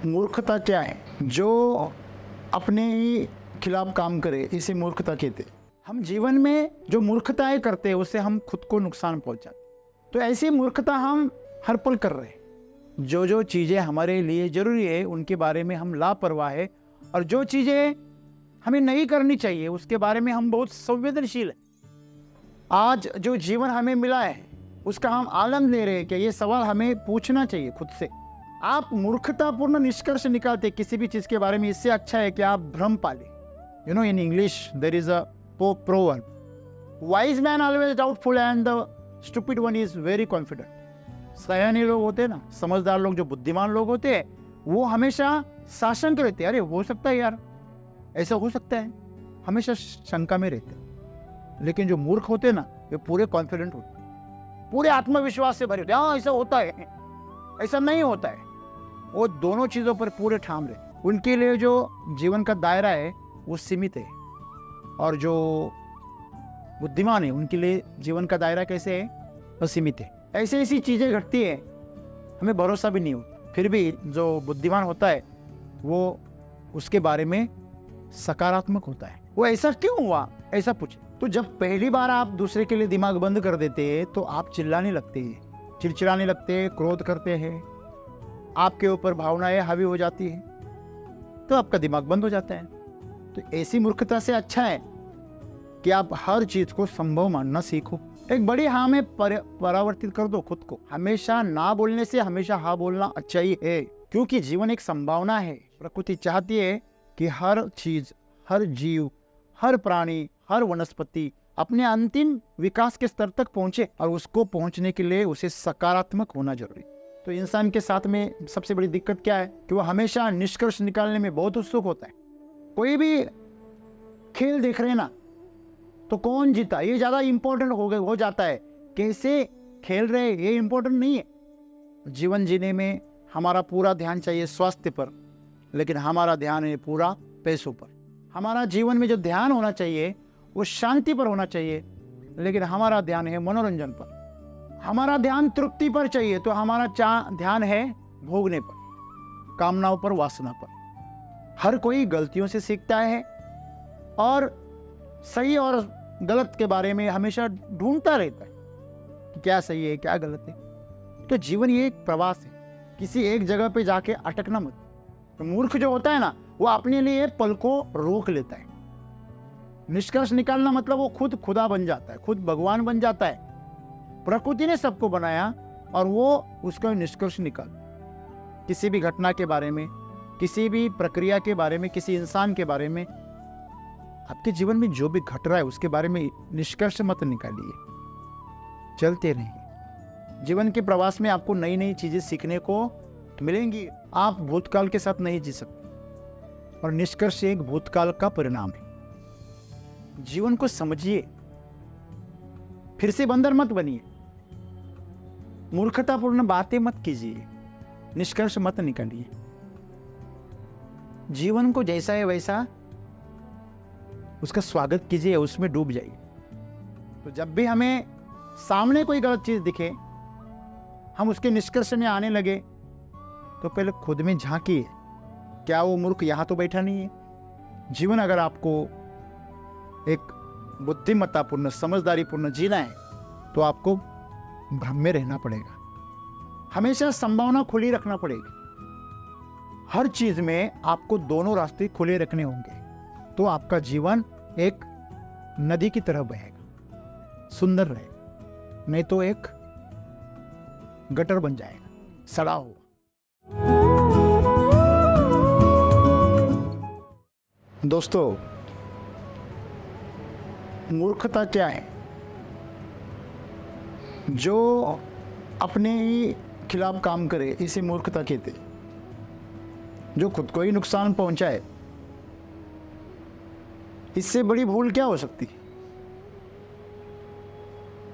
मूर्खता क्या है? जो अपने ही खिलाफ काम करे इसे मूर्खता कहते हैं। हम जीवन में जो मूर्खताएं करते हैं उससे हम खुद को नुकसान पहुंचाते, तो ऐसी मूर्खता हम हर पल कर रहे हैं। जो जो चीज़ें हमारे लिए जरूरी है उनके बारे में हम लापरवाह है, और जो चीज़ें हमें नहीं करनी चाहिए उसके बारे में हम बहुत संवेदनशील हैं। आज जो जीवन हमें मिला है उसका हम आनंद ले रहे हैं कि ये सवाल हमें पूछना चाहिए खुद से। आप मूर्खतापूर्ण निष्कर्ष निकालते किसी भी चीज के बारे में, इससे अच्छा है कि आप भ्रम पाले। You know, in English there is a proverb, wise man always doubtful and the stupid one is very confident. सयाने लोग होते हैं ना, समझदार लोग, जो बुद्धिमान लोग होते हैं, वो हमेशा साशंक रहते हैं। अरे हो सकता है यार, ऐसा हो सकता है, हमेशा शंका में रहते हैं। लेकिन जो मूर्ख होते हैं ना, वे पूरे कॉन्फिडेंट होते हैं, पूरे आत्मविश्वास से भरे होते हैं। हाँ, ऐसा होता है, ऐसा नहीं होता है। वो दोनों चीजों पर पूरे ठाम रहे। उनके लिए जो जीवन का दायरा है वो सीमित है, और जो बुद्धिमान है उनके लिए जीवन का दायरा कैसे है? वो सीमित है। ऐसी ऐसी चीजें घटती है, हमें भरोसा भी नहीं होता। फिर भी जो बुद्धिमान होता है वो उसके बारे में सकारात्मक होता है। वो ऐसा क्यों हुआ, ऐसा पूछे। तो जब पहली बार आप दूसरे के लिए दिमाग बंद कर देते हैं तो आप चिल्लाने लगते हैं, चिड़चिड़ाने लगते हैं, क्रोध करते हैं, आपके ऊपर भावनाएं हावी हो जाती है, तो आपका दिमाग बंद हो जाता है। तो ऐसी मूर्खता से अच्छा है कि आप हर चीज को संभव मानना सीखो। एक बड़ी हाँ में परावर्तित कर दो खुद को। हमेशा ना बोलने से हमेशा हाँ बोलना अच्छा ही है, क्योंकि जीवन एक संभावना है। प्रकृति चाहती है कि हर चीज, हर जीव, हर प्राणी, हर वनस्पति अपने अंतिम विकास के स्तर तक पहुंचे, और उसको पहुंचने के लिए उसे सकारात्मक होना जरूरी। तो इंसान के साथ में सबसे बड़ी दिक्कत क्या है कि वो हमेशा निष्कर्ष निकालने में बहुत उत्सुक होता है। कोई भी खेल देख रहे ना, तो कौन जीता ये ज्यादा इंपॉर्टेंट हो जाता है। कैसे खेल रहे ये इंपॉर्टेंट नहीं है। जीवन जीने में हमारा पूरा ध्यान चाहिए स्वास्थ्य पर, लेकिन हमारा ध्यान है पूरा पैसों पर। हमारा जीवन में जो ध्यान होना चाहिए वो शांति पर होना चाहिए, लेकिन हमारा ध्यान है मनोरंजन पर। हमारा ध्यान तृप्ति पर चाहिए, तो हमारा ध्यान है भोगने पर, कामनाओं पर, वासना पर। हर कोई गलतियों से सीखता है, और सही और गलत के बारे में हमेशा ढूंढता रहता है कि क्या सही है क्या गलत है। तो जीवन ये एक प्रवास है, किसी एक जगह पे जाके अटकना मत। तो मूर्ख जो होता है ना, वो अपने लिए पल को रोक लेता है। निष्कर्ष निकालना मतलब वो खुद खुदा बन जाता है, खुद भगवान बन जाता है। प्रकृति ने सबको बनाया और वो उसका निष्कर्ष निकाल, किसी भी घटना के बारे में, किसी भी प्रक्रिया के बारे में, किसी इंसान के बारे में, आपके जीवन में जो भी घट रहा है उसके बारे में निष्कर्ष मत निकालिए, चलते रहिए। जीवन के प्रवास में आपको नई नई चीजें सीखने को मिलेंगी। आप भूतकाल के साथ नहीं जी सकते, और निष्कर्ष एक भूतकाल का परिणाम है। जीवन को समझिए, फिर से बंदर मत बनिए, मूर्खतापूर्ण बातें मत कीजिए, निष्कर्ष मत निकालिए। जीवन को जैसा है वैसा उसका स्वागत कीजिए, उसमें डूब जाइए। तो जब भी हमें सामने कोई गलत चीज दिखे, हम उसके निष्कर्ष में आने लगे, तो पहले खुद में झांकिए, क्या वो मूर्ख यहां तो बैठा नहीं है। जीवन अगर आपको एक बुद्धिमत्तापूर्ण, समझदारीपूर्ण जीना है, तो आपको भ्रम में रहना पड़ेगा। हमेशा संभावना खुली रखना पड़ेगी। हर चीज में आपको दोनों रास्ते खुले रखने होंगे, तो आपका जीवन एक नदी की तरह बहेगा, सुंदर रहेगा। नहीं तो एक गटर बन जाएगा, सड़ा हुआ। दोस्तों, मूर्खता क्या है? जो अपने ही खिलाफ काम करे इसे मूर्खता कहते हैं। जो खुद को ही नुकसान पहुंचाए, इससे बड़ी भूल क्या हो सकती?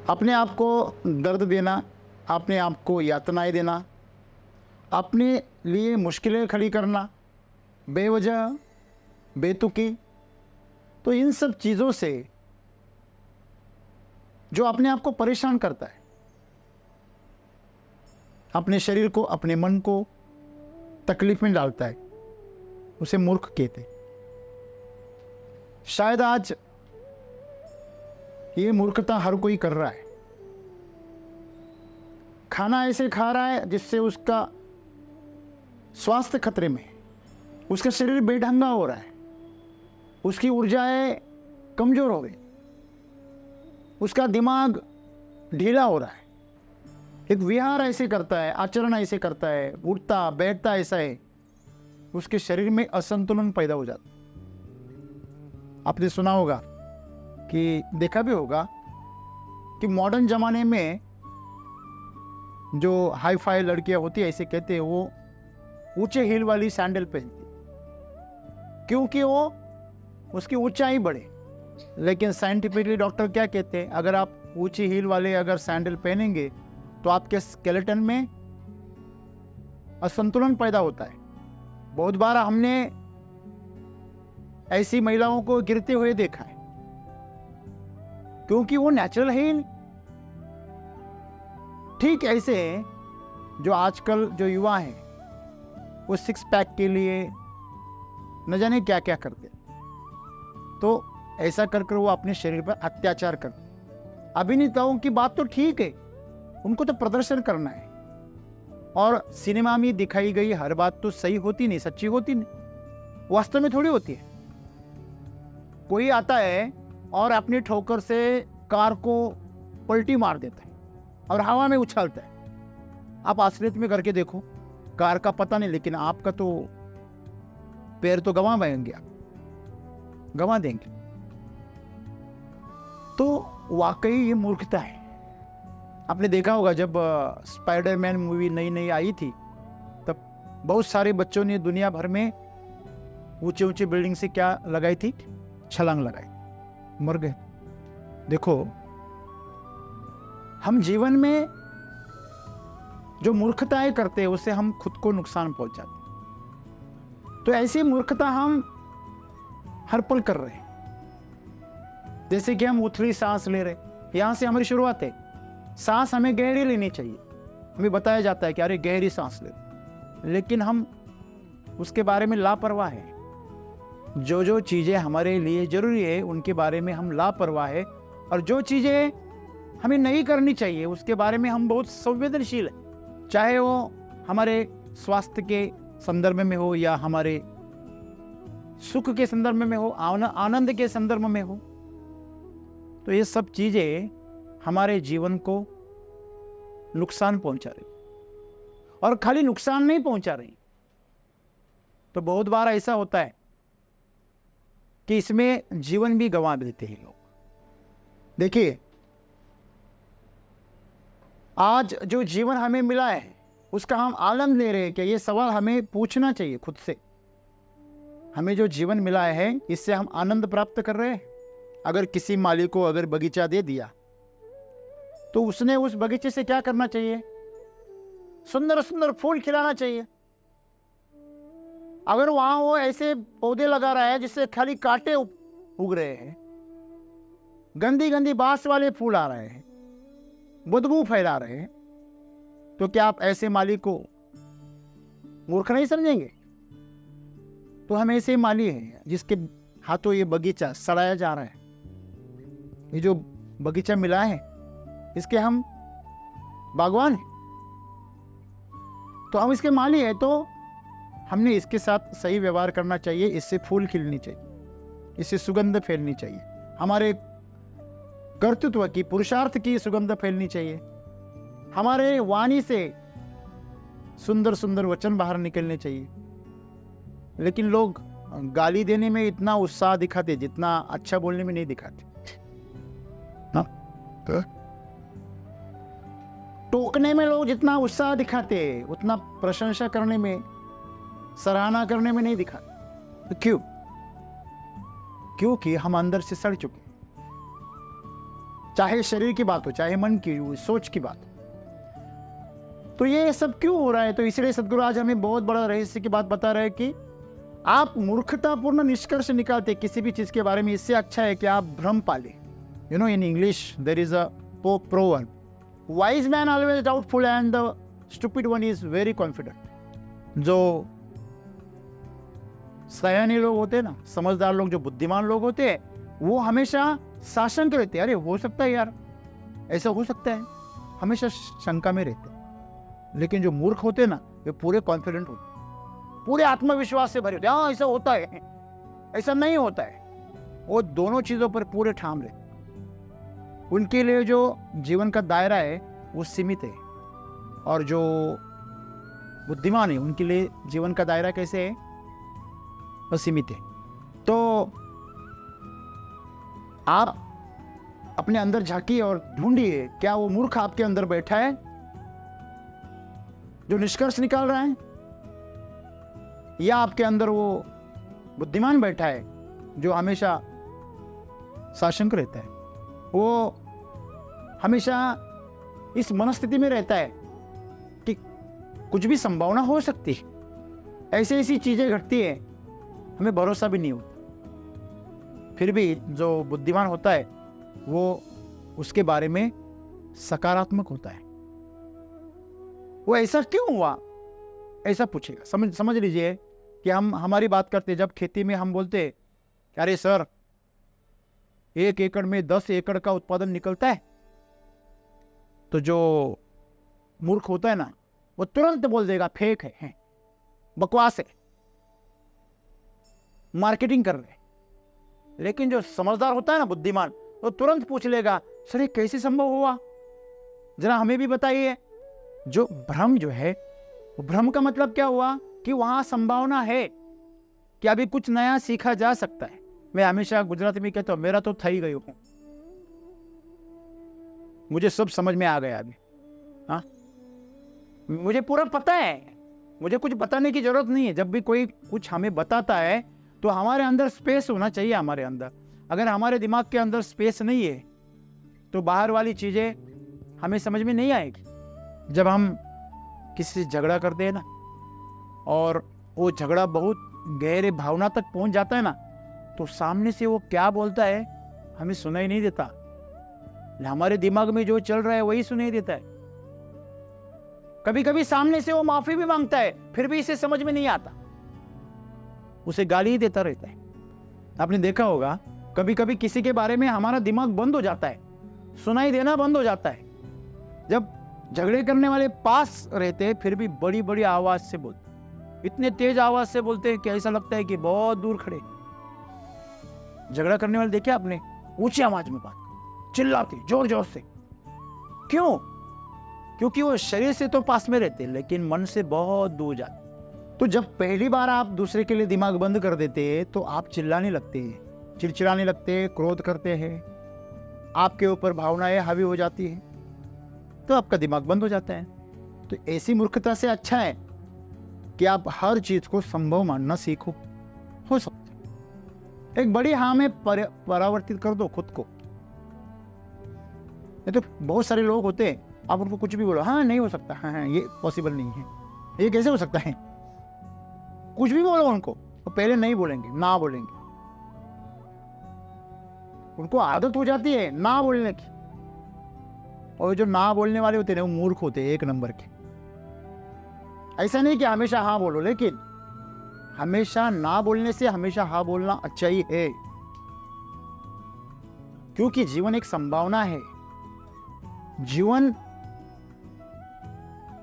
अपने आप को दर्द देना, अपने आप को यातनाएं देना, अपने लिए मुश्किलें खड़ी करना, बेवजह, बेतुकी। तो इन सब चीज़ों से जो अपने आप को परेशान करता है, अपने शरीर को, अपने मन को, तकलीफ में डालता है, उसे मूर्ख कहते। शायद आज ये मूर्खता हर कोई कर रहा है। खाना ऐसे खा रहा है जिससे उसका स्वास्थ्य खतरे में है, उसका शरीर बेढंगा हो रहा है, उसकी ऊर्जाएं कमजोर हो गई, उसका दिमाग ढीला हो रहा है। एक विहार ऐसे करता है, आचरण ऐसे करता है, उठता बैठता ऐसा है, उसके शरीर में असंतुलन पैदा हो जाता। आपने सुना होगा कि देखा भी होगा कि मॉडर्न जमाने में जो हाई फाई लड़कियां होती है, ऐसे कहते हैं, वो ऊंचे हील वाली सैंडल पहनती क्योंकि वो उसकी ऊंचाई बढ़े। लेकिन साइंटिफिकली डॉक्टर क्या कहते हैं, अगर आप ऊंची हील वाले अगर सैंडल पहनेंगे तो आपके स्केलेटन में असंतुलन पैदा होता है। बहुत बार हमने ऐसी महिलाओं को गिरते हुए देखा है क्योंकि वो नेचुरल हील। ठीक ऐसे जो आजकल जो युवा हैं वो सिक्स पैक के लिए न जाने क्या क्या करते, तो ऐसा कर कर वो अपने शरीर पर अत्याचार करते। अभिनेताओं की बात तो ठीक है, उनको तो प्रदर्शन करना है, और सिनेमा में दिखाई गई हर बात तो सही होती नहीं, सच्ची होती नहीं, वास्तव में थोड़ी होती है। कोई आता है और अपनी ठोकर से कार को पलटी मार देता है और हवा में उछालता है। आप असलियत में करके देखो, कार का पता नहीं, लेकिन आपका तो पैर तो गंवा देंगे। तो वाकई ये मूर्खता है। आपने देखा होगा जब स्पाइडरमैन मूवी नई नई आई थी, तब बहुत सारे बच्चों ने दुनिया भर में ऊंचे ऊंचे बिल्डिंग से क्या लगाई थी, छलांग लगाई, मर गए। देखो, हम जीवन में जो मूर्खताएं करते हैं उससे हम खुद को नुकसान पहुंचाते हैं। तो ऐसी मूर्खता हम हर पल कर रहे हैं। जैसे कि हम उथली सांस ले रहे, यहां से हमारी शुरुआत है। सांस हमें गहरी लेनी चाहिए, हमें बताया जाता है कि अरे गहरी सांस ले, लेकिन हम उसके बारे में लापरवाह हैं। जो जो चीजें हमारे लिए जरूरी है उनके बारे में हम लापरवाह है, और जो चीजें हमें नहीं करनी चाहिए उसके बारे में हम बहुत संवेदनशील है, चाहे वो हमारे स्वास्थ्य के संदर्भ में हो या हमारे सुख के संदर्भ में हो, आनंद के संदर्भ में हो। तो ये सब चीजें हमारे जीवन को नुकसान पहुंचा रही, और खाली नुकसान नहीं पहुंचा रही, तो बहुत बार ऐसा होता है कि इसमें जीवन भी गंवा देते हैं लोग। देखिए, आज जो जीवन हमें मिला है उसका हम आनंद ले रहे हैं, क्या ये सवाल हमें पूछना चाहिए खुद से। हमें जो जीवन मिला है इससे हम आनंद प्राप्त कर रहे हैं। अगर किसी माली को अगर बगीचा दे दिया तो उसने उस बगीचे से क्या करना चाहिए, सुंदर सुंदर फूल खिलाना चाहिए। अगर वहां वो ऐसे पौधे लगा रहा है जिससे खाली कांटे उग रहे हैं, गंदी गंदी बांस वाले फूल आ रहे हैं, बदबू फैला रहे हैं, तो क्या आप ऐसे माली को मूर्ख नहीं समझेंगे? तो हम ऐसे माली हैं जिसके हाथों ये बगीचा सड़ाया जा रहा है। ये जो बगीचा मिला है इसके हम बागवान हैं, तो हम इसके माली हैं, तो हमने इसके साथ सही व्यवहार करना चाहिए। इससे फूल खिलनी चाहिए, इससे सुगंध फैलनी चाहिए, हमारे कर्तृत्व की, पुरुषार्थ की सुगंध फैलनी चाहिए, हमारे वाणी से सुंदर सुंदर वचन बाहर निकलने चाहिए। लेकिन लोग गाली देने में इतना उत्साह दिखाते जितना अच्छा बोलने में नहीं दिखाते। टोकने में लोग जितना उत्साह दिखाते उतना प्रशंसा करने में, सराहना करने में नहीं दिखाते। तो क्यों? क्योंकि हम अंदर से सड़ चुके, चाहे शरीर की बात हो, चाहे मन की, सोच की बात हो। तो ये सब क्यों हो रहा है? तो इसलिए सदगुरु आज हमें बहुत बड़ा रहस्य की बात बता रहे हैं कि आप मूर्खतापूर्ण निष्कर्ष निकालते किसी भी चीज के बारे में, इससे अच्छा है कि आप भ्रम पाले। You know, in English there is a proverb, wise man always doubtful and the stupid one is very confident। जो सयाने लोग होते हैं ना, समझदार लोग, जो बुद्धिमान लोग होते हैं, वो हमेशा साशंक रहते हैं। अरे हो सकता है यार, ऐसा हो सकता है, हमेशा शंका में रहते हैं। लेकिन जो मूर्ख होते हैं ना, वे पूरे कॉन्फिडेंट होते हैं, पूरे आत्मविश्वास से भरे होते हैं। हाँ ऐसा होता है, ऐसा नहीं होता है। वो दोनों चीजों पर पूरे ठाम रहते हैं। उनके लिए जो जीवन का दायरा है वो सीमित है, और जो बुद्धिमान है उनके लिए जीवन का दायरा कैसे है, असीमित है। तो आप अपने अंदर झांकिए और ढूंढिए, क्या वो मूर्ख आपके अंदर बैठा है जो निष्कर्ष निकाल रहा है, या आपके अंदर वो बुद्धिमान बैठा है जो हमेशा साशंक रहता है। वो हमेशा इस मनस्थिति में रहता है कि कुछ भी संभावना हो सकती है, ऐसी ऐसी चीजें घटती है, हमें भरोसा भी नहीं होता। फिर भी जो बुद्धिमान होता है वो उसके बारे में सकारात्मक होता है। वो ऐसा क्यों हुआ, ऐसा पूछेगा। समझ लीजिए कि हम हमारी बात करते, जब खेती में हम बोलते अरे सर 1 एकड़ में 10 एकड़ का उत्पादन निकलता है, तो जो मूर्ख होता है ना, वो तुरंत बोल देगा फेक है, बकवास है, मार्केटिंग कर रहे। लेकिन जो समझदार होता है ना, बुद्धिमान, वो तुरंत पूछ लेगा सर ये कैसे संभव हुआ, जरा हमें भी बताइए। जो भ्रम जो है, वो भ्रम का मतलब क्या हुआ कि वहां संभावना है कि अभी कुछ नया सीखा जा सकता है। मैं हमेशा गुजराती में कहता हूं, मेरा तो थई गयो हूं, मुझे सब समझ में आ गया अभी। हाँ, मुझे पूरा पता है, मुझे कुछ बताने की जरूरत नहीं है। जब भी कोई कुछ हमें बताता है तो हमारे अंदर स्पेस होना चाहिए। हमारे अंदर, अगर हमारे दिमाग के अंदर स्पेस नहीं है तो बाहर वाली चीजें हमें समझ में नहीं आएगी। जब हम किसी से झगड़ा करते हैं ना, और वो झगड़ा बहुत गहरे भावना तक पहुंच जाता है ना, तो सामने से वो क्या बोलता है हमें सुनाई नहीं देता। हमारे दिमाग में जो चल रहा है वही सुनाई देता है। कभी कभी सामने से वो माफी भी मांगता है, फिर भी इसे समझ में नहीं आता, उसे गाली ही देता रहता है। आपने देखा होगा, कभी कभी किसी के बारे में हमारा दिमाग बंद हो जाता है, सुनाई देना बंद हो जाता है। जब झगड़े करने वाले पास रहते हैं फिर भी बड़ी बड़ी आवाज से बोलते, इतने तेज आवाज से बोलते हैं कि ऐसा लगता है कि बहुत दूर खड़े। झगड़ा करने वाले देखे आपने, ऊंची आवाज में बात, चिल्लाते जोर जोर से। क्यों? क्योंकि वो शरीर से तो पास में रहते लेकिन मन से बहुत दूर जाते। तो जब पहली बार आप दूसरे के लिए दिमाग बंद कर देते तो आप चिल्लाने लगते हैं, चिड़चिड़ाने लगते हैं, क्रोध करते हैं, आपके ऊपर भावनाएं हावी हो जाती है, तो आपका दिमाग बंद हो जाता है। तो ऐसी मूर्खता से अच्छा है कि आप हर चीज को संभव मानना सीखो। हो सकता है एक बड़ी हाँ में परावर्तित कर दो खुद को। नहीं तो बहुत सारे लोग होते हैं, आप उनको कुछ भी बोलो, हाँ नहीं हो सकता, हाँ ये पॉसिबल नहीं है, ये कैसे हो सकता है, कुछ भी बोलो उनको, वो पहले नहीं बोलेंगे, ना बोलेंगे। उनको आदत हो जाती है ना बोलने की। और जो ना बोलने वाले होते हैं वो मूर्ख होते हैं, 1 नंबर के। ऐसा नहीं कि हमेशा हाँ बोलो, लेकिन हमेशा ना बोलने से हमेशा हाँ बोलना अच्छा ही है, क्योंकि जीवन एक संभावना है। जीवन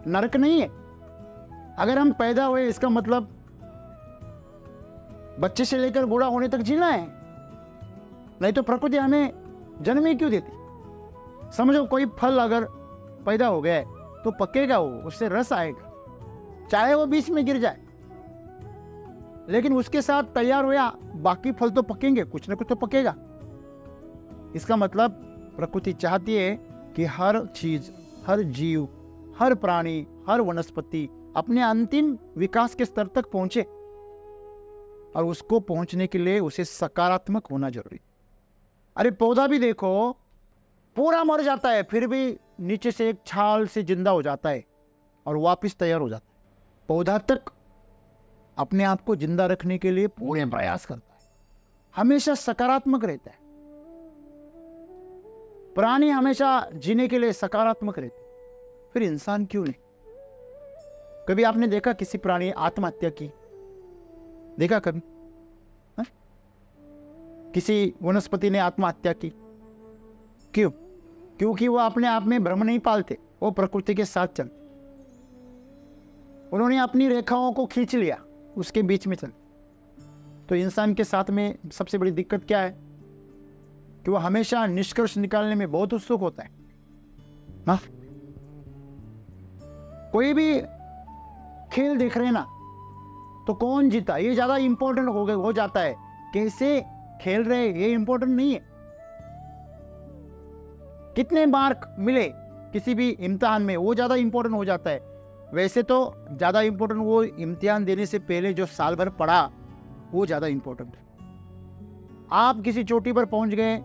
नरक नहीं है। अगर हम पैदा हुए इसका मतलब बच्चे से लेकर बूढ़ा होने तक जीना है, नहीं तो प्रकृति हमें जन्म ही क्यों देती। समझो कोई फल अगर पैदा हो गया है तो पकेगा, वो उससे रस आएगा, चाहे वो बीच में गिर जाए, लेकिन उसके साथ तैयार हुआ बाकी फल तो पकेंगे, कुछ ना कुछ तो पकेगा। इसका मतलब प्रकृति चाहती है कि हर चीज, हर जीव, हर प्राणी, हर वनस्पति अपने अंतिम विकास के स्तर तक पहुंचे, और उसको पहुंचने के लिए उसे सकारात्मक होना जरूरी। अरे पौधा भी देखो, पूरा मर जाता है फिर भी नीचे से एक छाल से जिंदा हो जाता है और वापस तैयार हो जाता है। पौधा तक अपने आप को जिंदा रखने के लिए पूरे प्रयास करता है, हमेशा सकारात्मक रहता है। प्राणी हमेशा जीने के लिए सकारात्मक रहते, फिर इंसान क्यों नहीं? कभी आपने देखा किसी प्राणी ने आत्महत्या की? देखा कभी? किसी वनस्पति ने आत्महत्या की, क्यों? क्योंकि वो अपने आप में भ्रम नहीं पालते, वो प्रकृति के साथ चलते। उन्होंने अपनी रेखाओं को खींच लिया, उसके बीच में चलते। तो इंसान के साथ में सबसे बड़ी दिक्कत क्या है कि वो हमेशा निष्कर्ष निकालने में बहुत उत्सुक होता है। हाँ, कोई भी खेल देख रहे ना, तो कौन जीता ये ज्यादा इंपॉर्टेंट हो जाता है, कैसे खेल रहे ये इंपॉर्टेंट नहीं है। कितने मार्क मिले किसी भी इम्तिहान में, वो ज्यादा इंपॉर्टेंट हो जाता है। वैसे तो ज्यादा इंपॉर्टेंट वो इम्तिहान देने से पहले जो साल भर पढ़ा, वो ज्यादा इंपॉर्टेंट है। आप किसी चोटी पर पहुंच गए,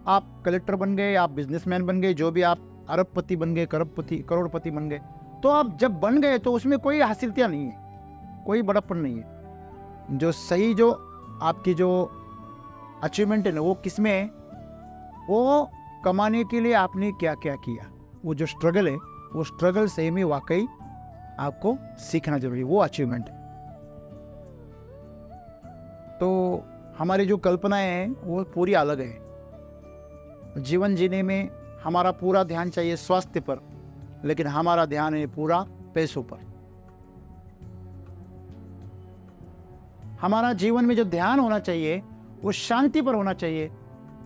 आप कलेक्टर बन गए, आप बिजनेसमैन बन गए, जो भी आप अरबपति बन गए, करोड़पति बन गए, तो आप जब बन गए तो उसमें कोई हासिलतियां नहीं है, कोई बड़प्पन नहीं है। जो सही जो आपकी जो अचीवमेंट है ना, वो किसमें है? वो कमाने के लिए आपने क्या क्या किया, वो जो स्ट्रगल है, वो स्ट्रगल से में वाकई आपको सीखना जरूरी है, वो अचीवमेंट है। तो हमारी जो कल्पनाएं हैं वो पूरी अलग है। जीवन जीने में हमारा पूरा ध्यान चाहिए स्वास्थ्य पर, लेकिन हमारा ध्यान है पूरा पैसों पर। हमारा जीवन में जो ध्यान होना चाहिए वो शांति पर होना चाहिए,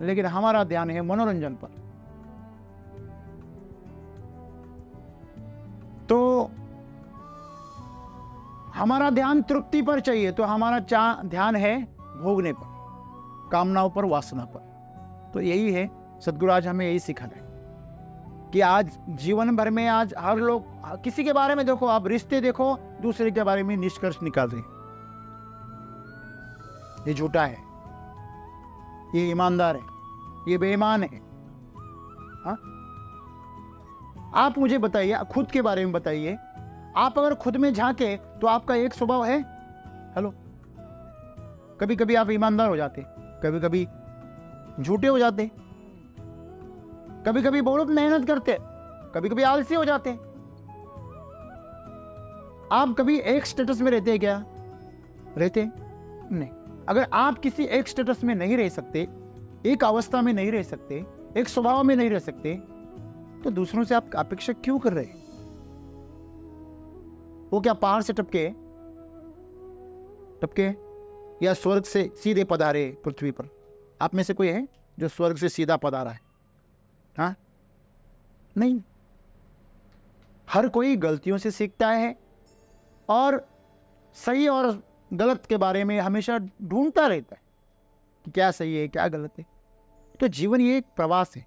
लेकिन हमारा ध्यान है मनोरंजन पर। तो हमारा ध्यान तृप्ति पर चाहिए, तो हमारा ध्यान है भोगने पर, कामनाओं पर, वासना पर। तो यही है, सद्गुरु आज हमें यही सिखा रहे हैं कि आज जीवन भर में आज हर लोग किसी के बारे में देखो, आप रिश्ते देखो, दूसरे के बारे में निष्कर्ष निकाल रहे हैं, ये झूठा है, ये ईमानदार है, ये बेईमान है। हाँ? आप मुझे बताइए, खुद के बारे में बताइए। आप अगर खुद में झांके तो आपका एक स्वभाव है, हेलो, कभी कभी आप ईमानदार हो जाते, कभी कभी झूठे हो जाते, कभी कभी बहुत मेहनत करते, कभी कभी आलसी हो जाते। आप कभी एक स्टेटस में रहते हैं क्या? रहते नहीं। अगर आप किसी एक स्टेटस में नहीं रह सकते, एक अवस्था में नहीं रह सकते, एक स्वभाव में नहीं रह सकते, तो दूसरों से आप अपेक्षा क्यों कर रहे हैं? वो क्या पहाड़ से टपके या स्वर्ग से सीधे पधारे पृथ्वी पर? आप में से कोई है जो स्वर्ग से सीधा पधारा है? हाँ, नहीं। हर कोई गलतियों से सीखता है और सही और गलत के बारे में हमेशा ढूंढता रहता है कि क्या सही है, क्या गलत है। तो जीवन ये एक प्रवास है,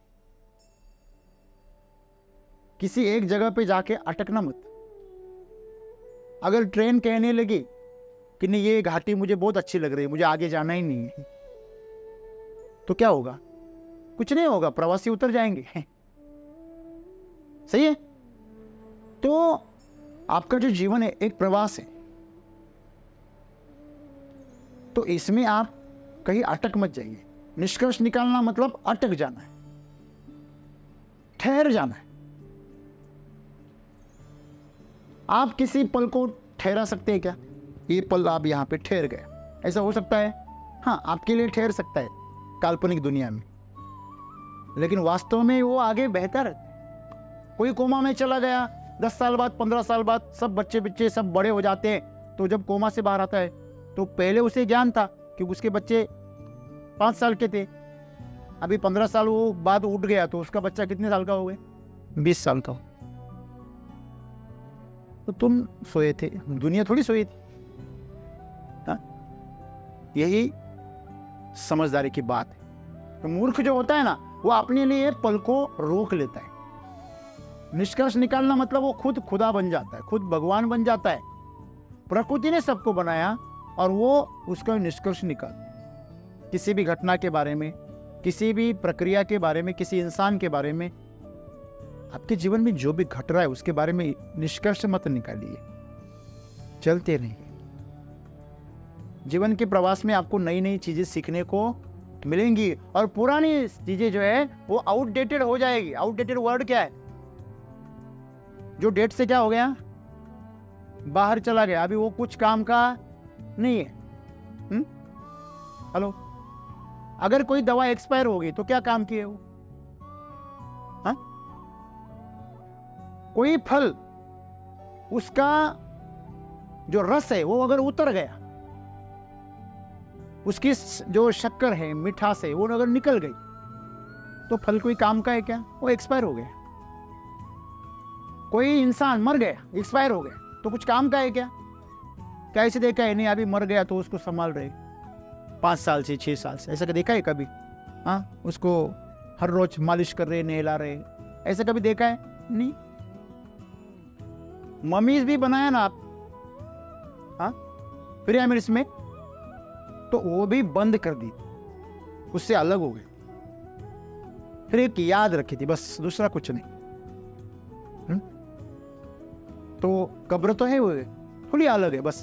किसी एक जगह पे जाके अटकना मत। अगर ट्रेन कहने लगी कि नहीं ये घाटी मुझे बहुत अच्छी लग रही है, मुझे आगे जाना ही नहीं है, तो क्या होगा? कुछ नहीं होगा, प्रवासी उतर जाएंगे। सही है? तो आपका जो जीवन है एक प्रवास है, तो इसमें आप कहीं अटक मत जाइए। निष्कर्ष निकालना मतलब अटक जाना है, ठहर जाना है। आप किसी पल को ठहरा सकते हैं क्या? ये पल आप यहां पे ठहर गए, ऐसा हो सकता है? हाँ, आपके लिए ठहर सकता है काल्पनिक दुनिया में, लेकिन वास्तव में वो आगे बेहतर है। कोई कोमा में चला गया, 10 साल बाद, 15 साल बाद सब बच्चे सब बड़े हो जाते हैं, तो जब कोमा से बाहर आता है तो पहले उसे ज्ञान था कि उसके बच्चे 5 साल के थे, अभी 15 साल वो बाद उठ गया, तो उसका बच्चा कितने साल का हो गया? 20 साल का। तो तुम सोए थे, दुनिया थोड़ी सोई थी। हा? यही समझदारी की बात है। तो मूर्ख जो होता है ना, वो अपने लिए पल को रोक लेता है। निष्कर्ष निकालना मतलब वो खुद खुदा बन जाता है, खुद भगवान बन जाता है। प्रकृति ने सबको बनाया और वो उसका निष्कर्ष निकाल, किसी भी घटना के बारे में, किसी भी प्रक्रिया के बारे में, किसी इंसान के बारे में, आपके जीवन में जो भी घट रहा है उसके बारे में निष्कर्ष मत निकालिए, चलते रहिए। जीवन के प्रवास में आपको नई नई चीजें सीखने को मिलेंगी और पुरानी चीजें जो है वो आउटडेटेड हो जाएगी। आउटडेटेड वर्ड क्या है? जो डेट से क्या हो गया, बाहर चला गया, अभी वो कुछ काम का नहीं है। हेलो, अगर कोई दवा एक्सपायर हो गई तो क्या काम किए वो? हाँ? कोई फल, उसका जो रस है वो अगर उतर गया, उसकी जो शक्कर है, मिठास है, वो अगर निकल गई, तो फल कोई काम का है क्या? वो एक्सपायर हो गया। कोई इंसान मर गया, एक्सपायर हो गया, तो कुछ काम का है क्या? क्या ऐसे देखा है? नहीं, अभी मर गया तो उसको संभाल रहे 5 साल से 6 साल से, ऐसा देखा है कभी? हाँ, उसको हर रोज मालिश कर रहे, नहला रहे, ऐसा कभी देखा है? नहीं। मम्मीज भी बनाया ना आप, हाँ, पिरामिड्स में, तो वो भी बंद कर दी, उससे अलग हो गए। फिर एक याद रखी थी बस, दूसरा कुछ नहीं। तो कब्र तो है वो, थोड़ी अलग है, बस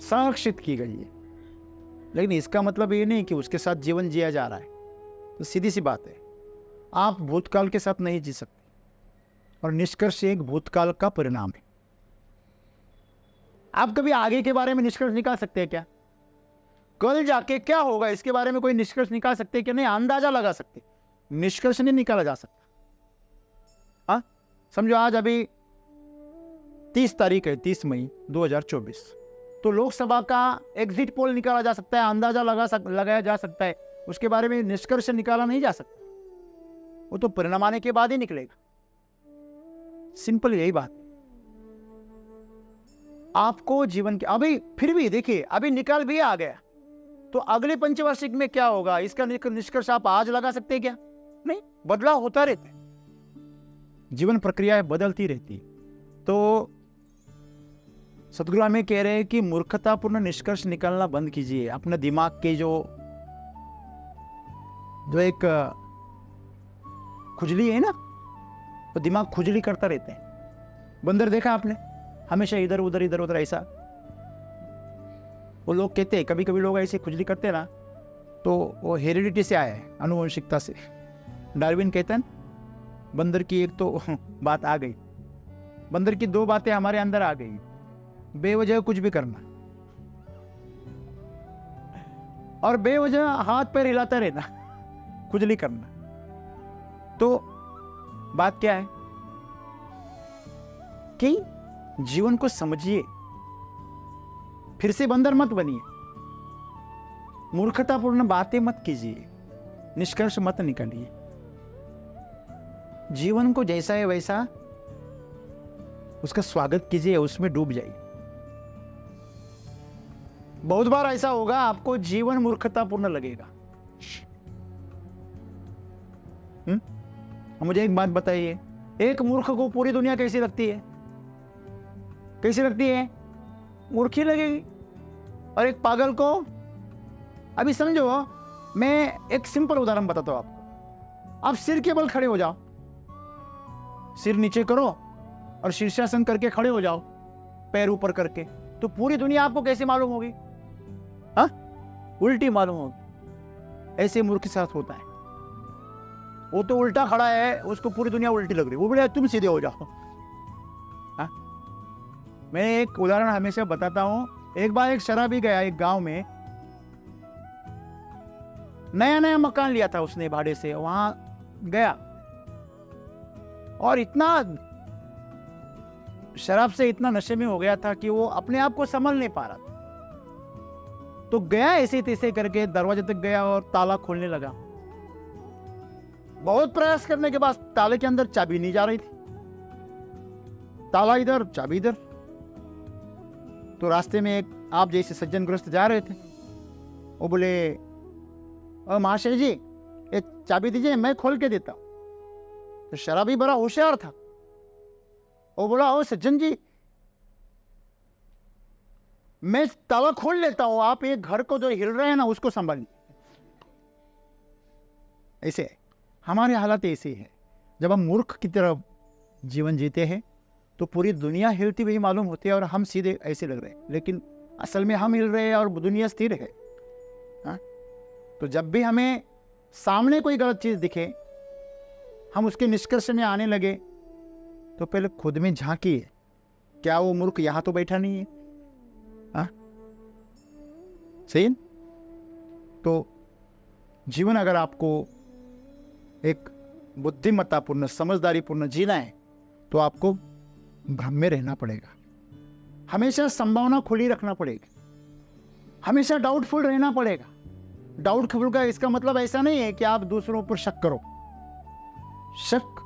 संरक्षित की गई है, लेकिन इसका मतलब ये नहीं कि उसके साथ जीवन जिया जा रहा है। तो सीधी सी बात है, आप भूतकाल के साथ नहीं जी सकते, और निष्कर्ष एक भूतकाल का परिणाम है। आप कभी आगे के बारे में निष्कर्ष निकाल सकते हैं क्या? कल जाके क्या होगा इसके बारे में कोई निष्कर्ष निकाल सकते हैं क्या? नहीं, अंदाजा लगा सकते, निष्कर्ष नहीं निकाला जा सकता। हाँ, समझो आज अभी 30 तारीख है, 30 मई 2024, तो लोकसभा का एग्जिट पोल निकाला जा सकता है, अंदाजा लगाया जा सकता है, उसके बारे में निष्कर्ष निकाला नहीं जा सकता, वो तो परिणाम आने के बाद ही निकलेगा। सिंपल यही बात। आपको जीवन के, अभी फिर भी देखिए, अभी निकाल भी आ गया, तो अगले पंचवार्षिक में क्या होगा इसका निष्कर्ष आप आज लगा सकते हैं क्या? नहीं, बदलाव होता रहता है, जीवन प्रक्रियाएं बदलती रहती है। तो सतगुरु हमें कह रहे हैं कि मूर्खतापूर्ण निष्कर्ष निकालना बंद कीजिए। अपने दिमाग के जो एक खुजली है ना, तो दिमाग खुजली करता रहता है। बंदर देखा आपने, हमेशा इधर उधर ऐसा, वो लोग कहते हैं, कभी कभी लोग ऐसे खुजली करते हैं ना, तो वो हेरिडिटी से आया है, आनुवंशिकता से। डार्विन कहता है बंदर की एक तो बात आ गई, बंदर की 2 बातें हमारे अंदर आ गई, बेवजह कुछ भी करना और बेवजह हाथ पैर हिलाता रहना, खुजली करना। तो बात क्या है कि जीवन को समझिए, फिर से बंदर मत बनिए, मूर्खतापूर्ण बातें मत कीजिए, निष्कर्ष मत निकालिए। जीवन को जैसा है वैसा उसका स्वागत कीजिए, उसमें डूब जाइए। बहुत बार ऐसा होगा, आपको जीवन मूर्खतापूर्ण लगेगा। मुझे एक बात बताइए, एक मूर्ख को पूरी दुनिया कैसी लगती है? कैसी लगती है? मूर्खी लगेगी। और एक पागल को, अभी समझो, मैं एक सिंपल उदाहरण बताता हूं आपको। आप सिर के बल खड़े हो जाओ, सिर नीचे करो और शीर्षासन करके खड़े हो जाओ, पैर ऊपर करके, तो पूरी दुनिया आपको कैसी मालूम होगी? हाँ, उल्टी मालूम होगी। ऐसे मूर्ख के साथ होता है, वो तो उल्टा खड़ा है, उसको पूरी दुनिया उल्टी लग रही, वो बोले तुम सीधे हो जाओ। हाँ, मैं एक उदाहरण हमेशा बताता हूं। एक बार एक शराबी गया एक गांव में, नया नया मकान लिया था उसने भाड़े से, वहां गया और इतना शराब से इतना नशे में हो गया था कि वो अपने आप को संभाल नहीं पा रहा था। तो गया ऐसे तैसे करके, दरवाजे तक गया और ताला खोलने लगा। बहुत प्रयास करने के बाद ताले के अंदर चाबी नहीं जा रही थी, ताला इधर चाबी इधर। तो रास्ते में एक आप जैसे सज्जन ग्रस्त जा रहे थे, वो बोले महाशय जी ये चाबी दीजिए, मैं खोल के देता हूं। तो शराबी बड़ा होशियार था, वो बोला ओ सज्जन जी मैं ताला खोल लेता हूं, आप ये घर को जो हिल रहे हैं ना उसको संभालिए। ऐसे हमारे हालात ऐसे है, जब हम मूर्ख की तरह जीवन जीते हैं तो पूरी दुनिया हिलती हुई मालूम होती है और हम सीधे ऐसे लग रहे हैं, लेकिन असल में हम हिल रहे हैं और दुनिया स्थिर है। हाँ? तो जब भी हमें सामने कोई गलत चीज दिखे, हम उसके निष्कर्ष में आने लगे, तो पहले खुद में झांकिए, क्या वो मूर्ख यहां तो बैठा नहीं है? हाँ, सही है? तो जीवन अगर आपको एक बुद्धिमत्तापूर्ण समझदारीपूर्ण जीना है तो आपको भ्रम में रहना पड़ेगा, हमेशा संभावना खुली रखना पड़ेगी, हमेशा डाउटफुल रहना पड़ेगा। डाउटफुल का इसका मतलब ऐसा नहीं है कि आप दूसरों पर शक करो। शक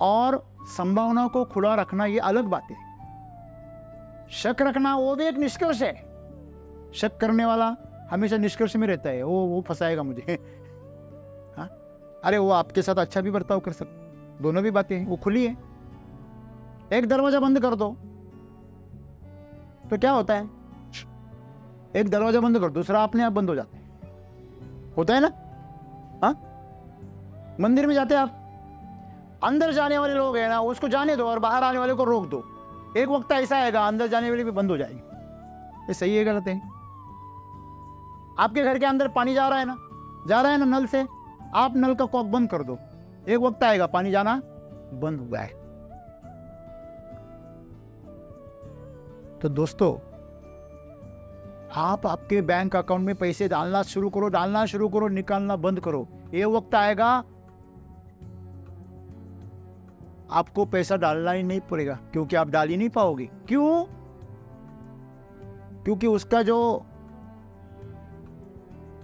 और संभावना को खुला रखना ये अलग बात है। शक रखना वो भी एक निष्कर्ष है। शक करने वाला हमेशा निष्कर्ष में रहता है, वो फंसाएगा मुझे। हाँ, अरे वो आपके साथ अच्छा भी बर्ताव कर सकता, दोनों भी बातें हैं, वो खुली है। एक दरवाजा बंद कर दो तो क्या होता है, एक दरवाजा बंद कर, दूसरा अपने आप बंद हो जाता है, होता है ना। हाँ, मंदिर में जाते हैं आप, अंदर जाने वाले लोग हैं ना, उसको जाने दो और बाहर आने वाले को रोक दो। एक वक्त ऐसा आएगा अंदर जाने वाले भी बंद हो जाएगी। ये सही है गलत है? आपके घर के अंदर पानी जा रहा है ना नल से, आप नल का कॉक बंद कर दो, एक वक्त आएगा पानी जाना बंद हुआ है। तो दोस्तों, आप आपके बैंक अकाउंट में पैसे डालना शुरू करो, निकालना बंद करो। ये वक्त आएगा आपको पैसा डालना ही नहीं पड़ेगा, क्योंकि आप डाल ही नहीं पाओगे। क्यों? क्योंकि उसका जो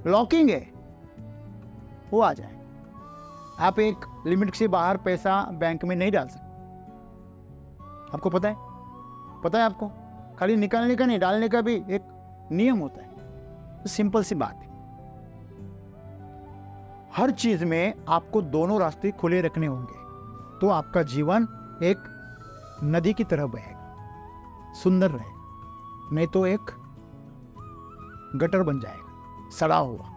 लॉकिंग है वो आ जाए। आप एक लिमिट से बाहर पैसा बैंक में नहीं डाल सकते। आपको पता है आपको? खाली निकालने का नहीं, डालने का भी एक नियम होता है। तो सिंपल सी बात है, हर चीज में आपको दोनों रास्ते खुले रखने होंगे तो आपका जीवन एक नदी की तरह बहेगा, सुंदर रहेगा, नहीं तो एक गटर बन जाएगा, सड़ा हुआ।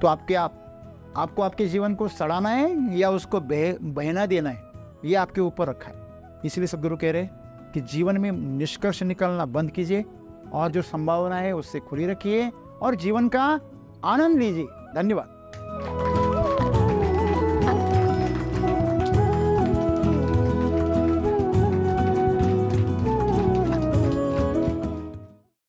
तो आपको आपके जीवन को सड़ाना है या उसको बहना देना है, ये आपके ऊपर रखा है। इसलिए सद्गुरु कह रहे हैं कि जीवन में निष्कर्ष निकालना बंद कीजिए और जो संभावना है उससे खुली रखिए और जीवन का आनंद लीजिए। धन्यवाद।